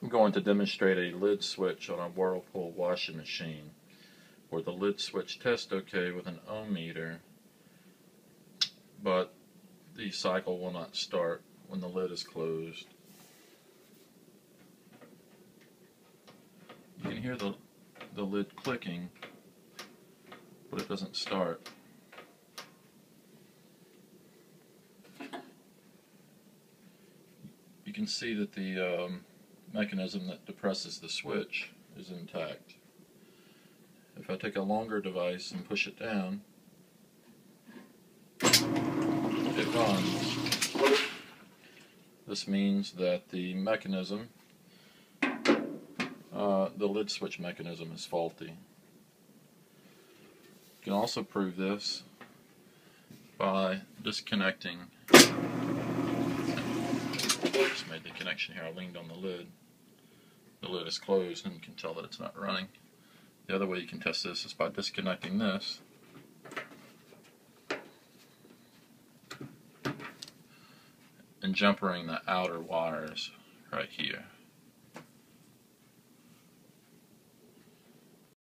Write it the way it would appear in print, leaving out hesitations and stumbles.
I'm going to demonstrate a lid switch on a Whirlpool washing machine where the lid switch tests okay with an ohm meter, but the cycle will not start when the lid is closed. You can hear the lid clicking, but it doesn't start. You can see that the mechanism that depresses the switch is intact. If I take a longer device and push it down, it runs. This means that the mechanism, the lid switch mechanism, is faulty. You can also prove this by disconnecting. Just made the connection here. I leaned on the lid. The lid is closed and you can tell that it's not running. The other way you can test this is by disconnecting this and jumpering the outer wires right here.